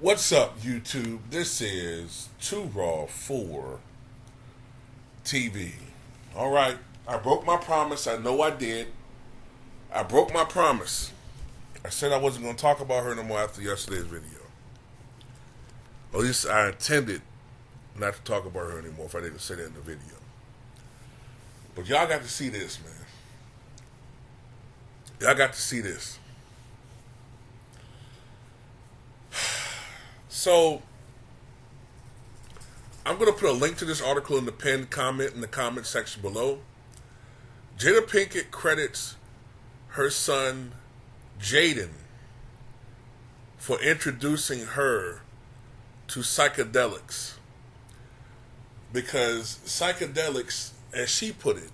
What's up, YouTube? This is Too Raw for TV. All right, I broke my promise. I know I did. I broke my promise. I said I wasn't going to talk about her no more after yesterday's video. At least I intended not to talk about her anymore if I didn't say that in the video. But y'all got to see this, man. Y'all got to see this. So, I'm going to put a link to this article in the pinned comment in the comment section below. Jada Pinkett credits her son, Jaden, for introducing her to psychedelics. Because psychedelics, as she put it,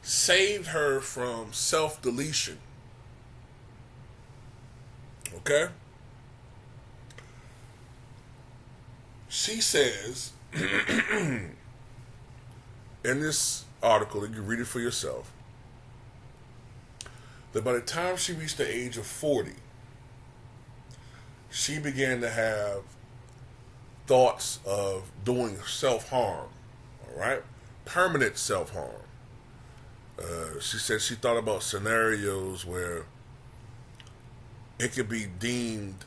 saved her from self-deletion. Okay? She says in this article, you can read it for yourself, that by the time she reached the age of 40, she began to have thoughts of doing self-harm, all right? Permanent self-harm. She said she thought about scenarios where it could be deemed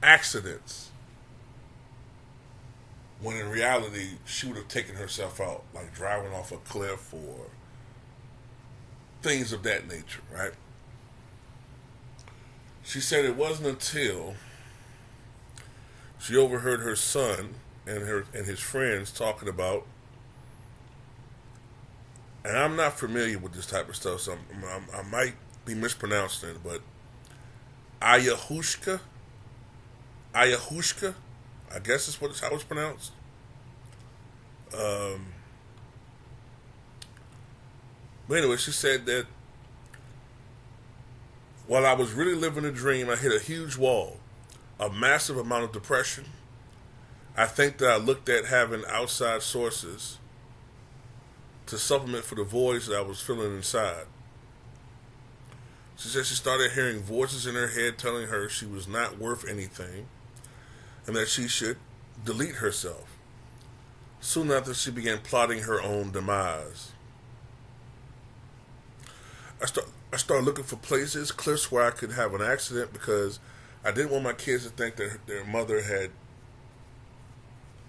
accidents, when in reality she would have taken herself out, like driving off a cliff or things of that nature, right? She said it wasn't until she overheard her son and his friends talking about, and I'm not familiar with this type of stuff, so I might be mispronouncing it, but ayahuasca, I guess is how it's pronounced. But anyway, she said that while I was really living a dream, I hit a huge wall, a massive amount of depression. I think that I looked at having outside sources to supplement for the voids that I was feeling inside. She said she started hearing voices in her head telling her she was not worth anything and that she should delete herself. Soon after, she began plotting her own demise. I started looking for places, cliffs where I could have an accident because I didn't want my kids to think that their mother had,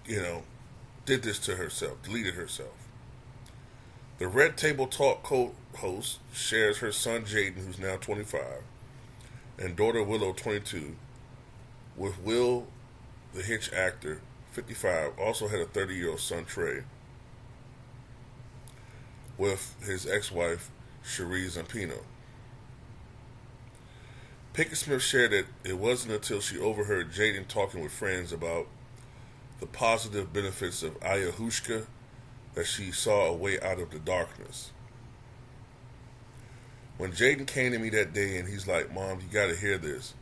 did this to herself, deleted herself. The Red Table Talk co-host shares her son Jaden, who's now 25, and daughter Willow, 22, with Will, the Hitch actor, 55, also had a 30-year-old son, Trey, with his ex-wife, Cherise Zampino. Pinkett Smith shared that it wasn't until she overheard Jaden talking with friends about the positive benefits of ayahuasca that she saw a way out of the darkness. When Jaden came to me that day and he's like, "Mom, you gotta hear this.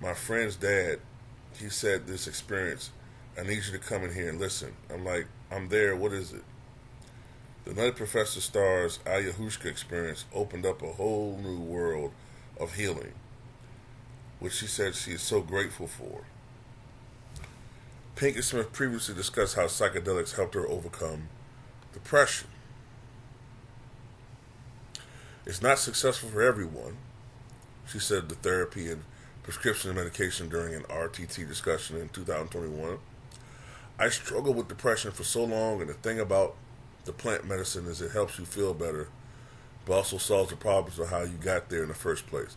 My friend's dad, he said this experience. I need you to come in here and listen." I'm like, "I'm there, what is it?" The Nutty Professor star's ayahuasca experience opened up a whole new world of healing, which she said she is so grateful for. Pinkett Smith previously discussed how psychedelics helped her overcome depression. It's not successful for everyone, she said the therapy and prescription medication during an RTT discussion in 2021. I struggled with depression for so long, and the thing about the plant medicine is it helps you feel better, but also solves the problems of how you got there in the first place.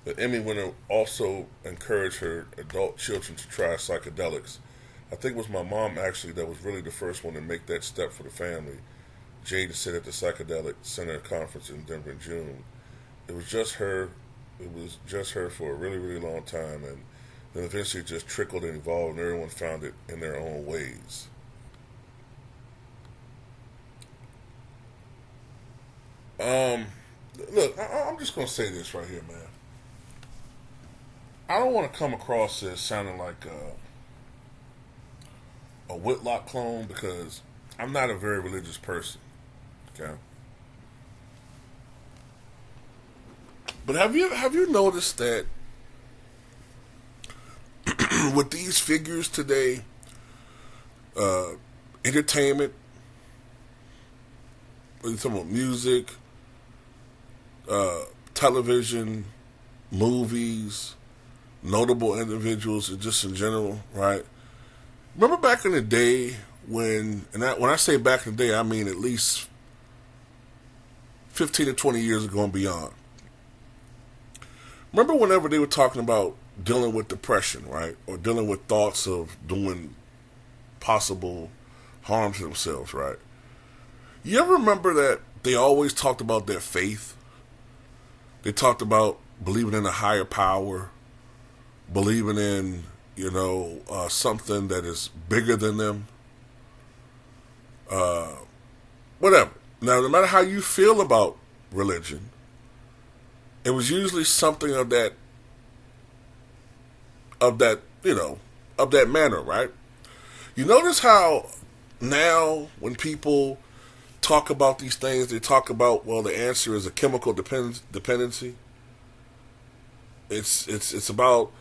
The Emmy winner also encouraged her adult children to try psychedelics. I think it was my mom actually that was really the first one to make that step for the family. Jada said at the Psychedelic Center conference in Denver in June. It was just her. It was just her for a really, really long time, and then eventually it just trickled and evolved, and everyone found it in their own ways. Look, I'm just gonna say this right here, man. I don't want to come across as sounding like a Whitlock clone because I'm not a very religious person. Okay, But have you noticed that with these figures today, uh, entertainment, when you're talking about music, television, movies, notable individuals, and just in general, right? Remember back in the day when I say back in the day, I mean at least 15 to 20 years ago and beyond. Remember whenever they were talking about dealing with depression, right? Or dealing with thoughts of doing possible harm to themselves, right? You ever remember that they always talked about their faith? They talked about believing in a higher power, believing in, something that is bigger than them. Whatever. Now, no matter how you feel about religion, it was usually something of that manner, right? You notice how now when people talk about these things, they talk about, well, the answer is a chemical dependency. It's about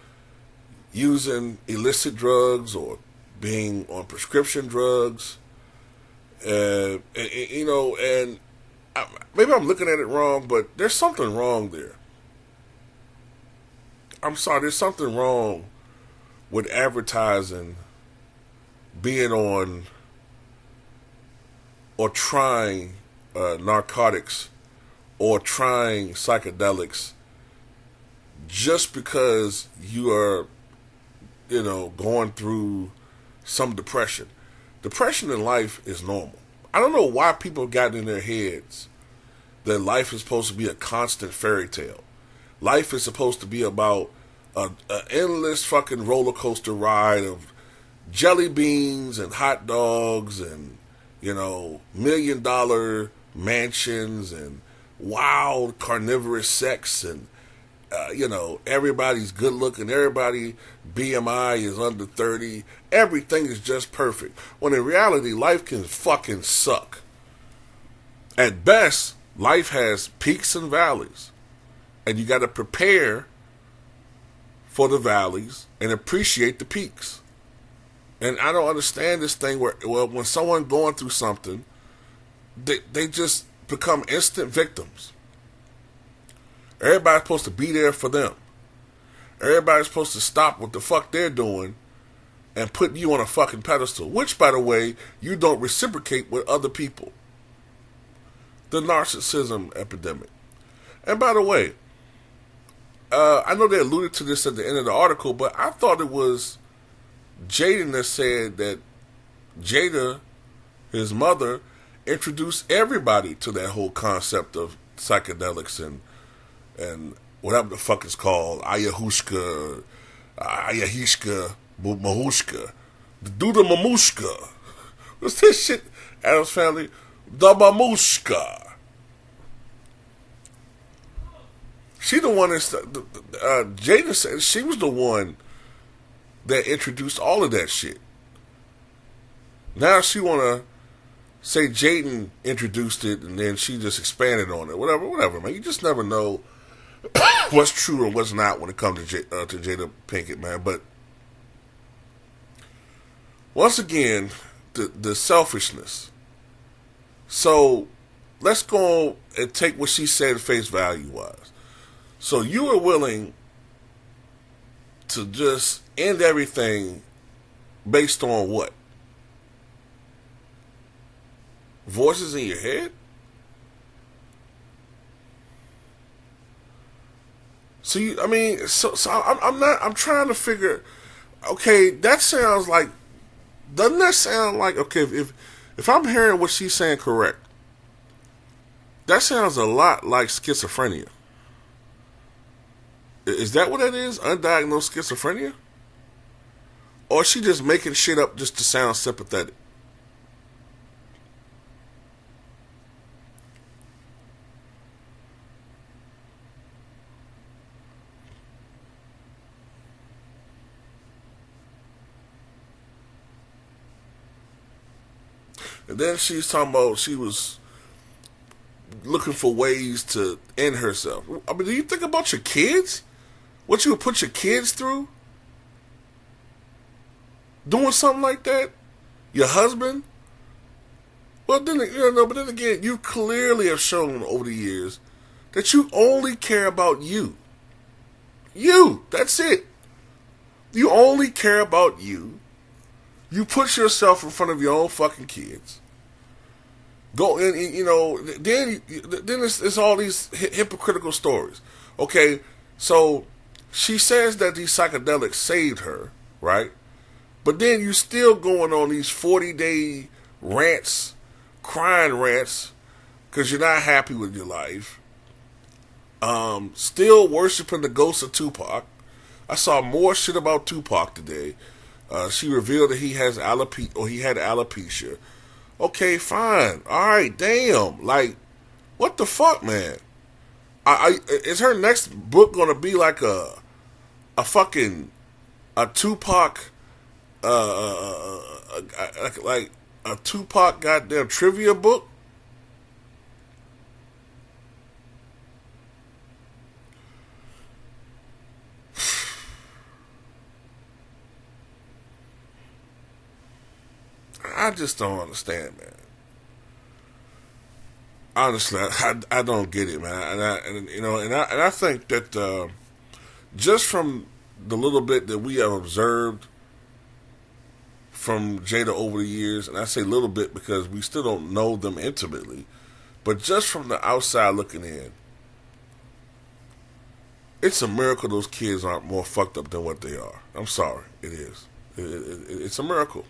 using illicit drugs or being on prescription drugs, and maybe I'm looking at it wrong, but there's something wrong there. I'm sorry, there's something wrong with advertising being on or trying narcotics or trying psychedelics just because you are, going through some depression. Depression in life is normal. I don't know why people have gotten in their heads that life is supposed to be a constant fairy tale. Life is supposed to be about an endless fucking roller coaster ride of jelly beans and hot dogs and, $1 million mansions and wild carnivorous sex and, everybody's good looking, everybody BMI is under 30, everything is just perfect. When in reality, life can fucking suck. At best, life has peaks and valleys. And you got to prepare for the valleys and appreciate the peaks. And I don't understand this thing where, when someone going through something, they just become instant victims. Everybody's supposed to be there for them. Everybody's supposed to stop what the fuck they're doing and put you on a fucking pedestal, which, by the way, you don't reciprocate with other people. The narcissism epidemic. And by the way, I know they alluded to this at the end of the article, but I thought it was Jada that said that Jada, his mother, introduced everybody to that whole concept of psychedelics and whatever the fuck it's called, ayahuasca, mahushka, the Duda mamushka. What's this shit, Adam's Family? The mamushka. She the one that Jada said she was the one that introduced all of that shit. Now she wanna say Jaden introduced it and then she just expanded on it. Whatever, man. You just never know what's true or what's not when it comes to Jada Pinkett, man. But once again, the selfishness. So let's go and take what she said face value wise. So you are willing to just end everything based on what? Voices in your head? So I'm trying to figure. Okay, that sounds like. Doesn't that sound like, okay? If I'm hearing what she's saying correct, that sounds a lot like schizophrenia. Is that what that is? Undiagnosed schizophrenia? Or is she just making shit up just to sound sympathetic? And then she's talking about she was looking for ways to end herself. I mean, do you think about your kids? What you would put your kids through? Doing something like that? Your husband? Well, then, but then again, you clearly have shown over the years that you only care about you. You. That's it. You only care about you. You put yourself in front of your own fucking kids. Go in, then it's all these hypocritical stories. Okay, so she says that these psychedelics saved her, right? But then you still going on these 40-day rants, crying rants, because you're not happy with your life. Still worshiping the ghost of Tupac. I saw more shit about Tupac today. She revealed that he had alopecia. Okay, fine. All right, damn. Like, what the fuck, man? Is her next book gonna be like a fucking a Tupac, like a Tupac goddamn trivia book? I just don't understand, man. Honestly, I don't get it, man. And I think that just from the little bit that we have observed from Jada over the years, and I say little bit because we still don't know them intimately, but just from the outside looking in, it's a miracle those kids aren't more fucked up than what they are. I'm sorry, it is. It's a miracle.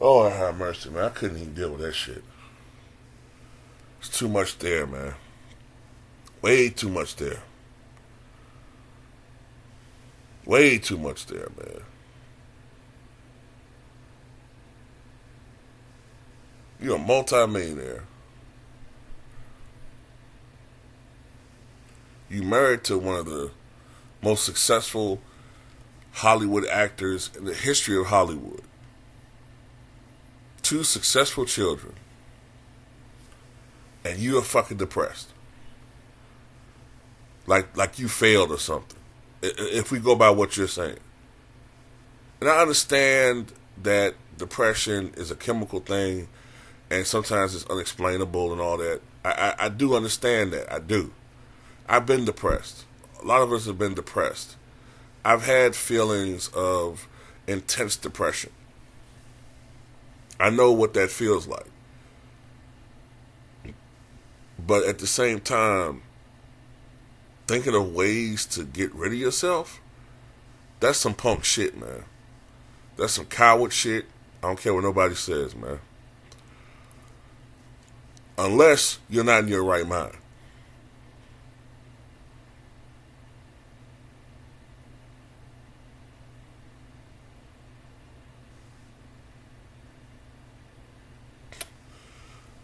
Oh, have mercy, man. I couldn't even deal with that shit. It's too much there, man. Way too much there. Way too much there, man. You're a multi-millionaire. You married to one of the most successful Hollywood actors in the history of Hollywood. 2 successful children. And you are fucking depressed. Like you failed or something. If we go by what you're saying. And I understand that depression is a chemical thing and sometimes it's unexplainable and all that. I do understand that. I do. I've been depressed. A lot of us have been depressed. I've had feelings of intense depression. I know what that feels like. But at the same time, thinking of ways to get rid of yourself, that's some punk shit, man. That's some coward shit. I don't care what nobody says, man. Unless you're not in your right mind.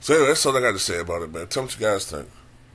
So anyway, that's all I got to say about it, man. Tell me what you guys think.